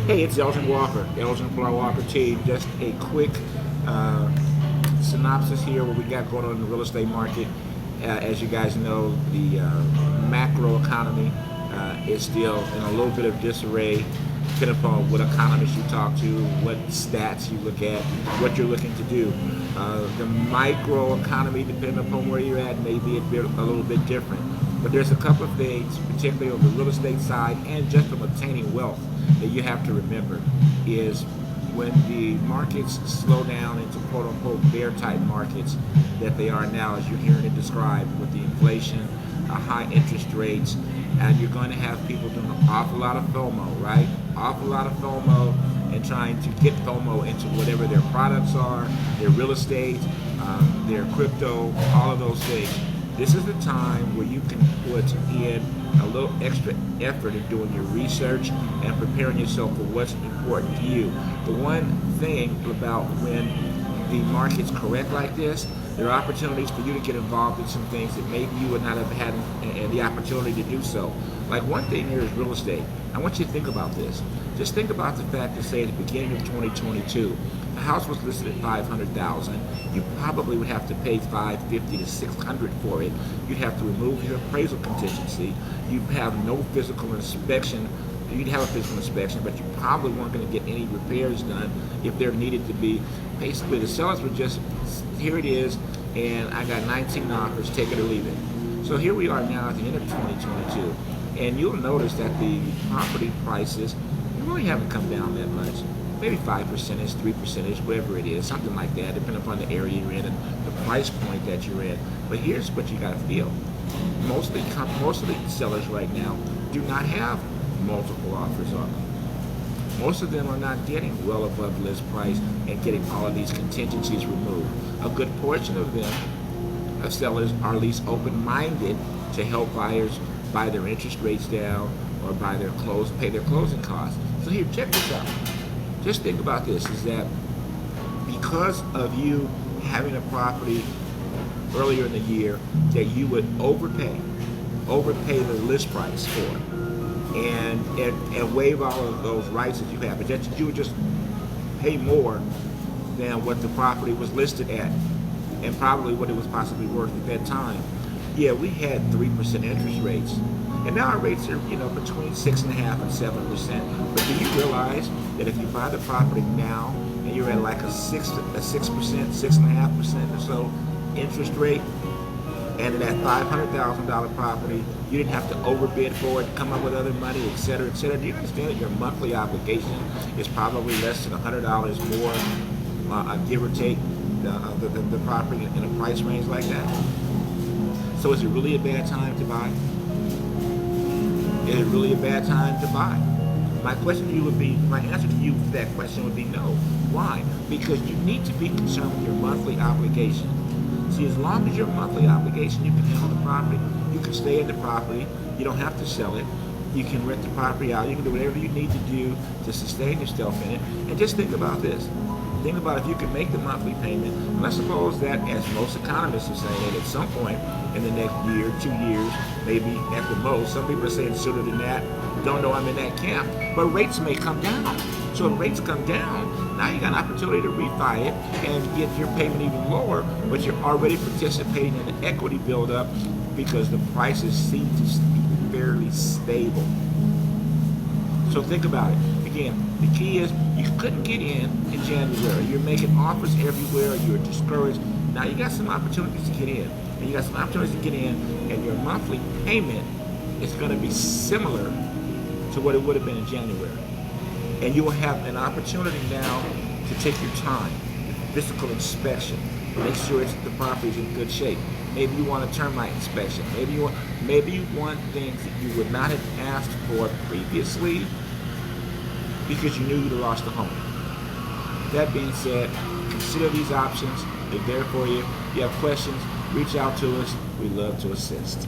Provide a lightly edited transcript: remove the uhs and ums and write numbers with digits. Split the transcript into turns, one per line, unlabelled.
Hey, it's Elgin Walker, Elgin Plar Walker team. Just a quick synopsis here, what we got going on in the real estate market. As you guys know, the macro economy is still in a little bit of disarray, depending upon what economists you talk to, what stats you look at, what you're looking to do. The micro economy, depending upon where you're at, may be a little bit different. But there's a couple of things, particularly on the real estate side and just from obtaining wealth, that you have to remember is when the markets slow down into quote-unquote bear-type markets that they are now, as you're hearing it described, with the inflation, high interest rates, and you're going to have people doing an awful lot of FOMO, right? Awful lot of FOMO and trying to get FOMO into whatever their products are, their real estate, their crypto, all of those things. This is the time where you can put in a little extra effort in doing your research and preparing yourself for what's important to you. The one thing about when the market's correct like this, there are opportunities for you to get involved in some things that maybe you would not have had the opportunity to do so. Like one thing here is real estate. I want you to think about this. Just think about the fact that, say, at the beginning of 2022, the house was listed at $500,000. You probably would have to pay $550 to $600 for it. You'd have to remove your appraisal contingency. You'd have no physical inspection. You'd have a physical inspection, but you probably weren't going to get any repairs done if there needed to be. Basically, the sellers were just, here it is, and I got 19 offers, take it or leave it. So here we are now at the end of 2022, and you'll notice that the property prices really haven't come down that much. Maybe 5%, 3%, whatever it is, something like that, depending upon the area you're in and the price point that you're in. But here's what you got to feel. Most of the sellers right now do not have multiple offers on them. Most of them are not getting well above list price and getting all of these contingencies removed. A good portion of them, sellers, are at least open-minded to help buyers buy their interest rates down or buy their pay their closing costs. So here, check this out. Just think about this, is that because of you having a property earlier in the year that you would overpay the list price for, and waive all of those rights that you have, but that you would just pay more than what the property was listed at and probably what it was possibly worth at that time. Yeah, we had 3% interest rates, and now our rates are between 6.5% and 7%. But do you realize that if you buy the property now and you're at like a 6%, 6.5% or so interest rate, and that $500,000 property, you didn't have to overbid for it, come up with other money, et cetera, et cetera. Do you understand that your monthly obligation is probably less than $100 more, give or take, the property in a price range like that? So is it really a bad time to buy? Is it really a bad time to buy? My answer to you for that question would be no. Why? Because you need to be concerned with your monthly obligation. See, as long as your monthly obligation, you can handle the property, you can stay in the property, you don't have to sell it, you can rent the property out, you can do whatever you need to do to sustain yourself in it. And just think about this. Think about if you can make the monthly payment, and let's suppose that, as most economists are saying, that at some point in the next year, 2 years, maybe at the most, some people are saying sooner than that, don't know I'm in that camp, but rates may come down. So if rates come down, now you got an opportunity to refi it and get your payment even lower, but you're already participating in the equity buildup because the prices seem to be fairly stable. So think about it. Again, the key is you couldn't get in January. You're making offers everywhere. You're discouraged. Now you got some opportunities to get in. And you got some opportunities to get in, and your monthly payment is going to be similar to what it would have been in January. And you will have an opportunity now to take your time, physical inspection, make sure the property is in good shape. Maybe you want a termite inspection. Maybe you want things that you would not have asked for previously because you knew you'd have lost the home. That being said, consider these options. They're there for you. If you have questions, reach out to us. We'd love to assist.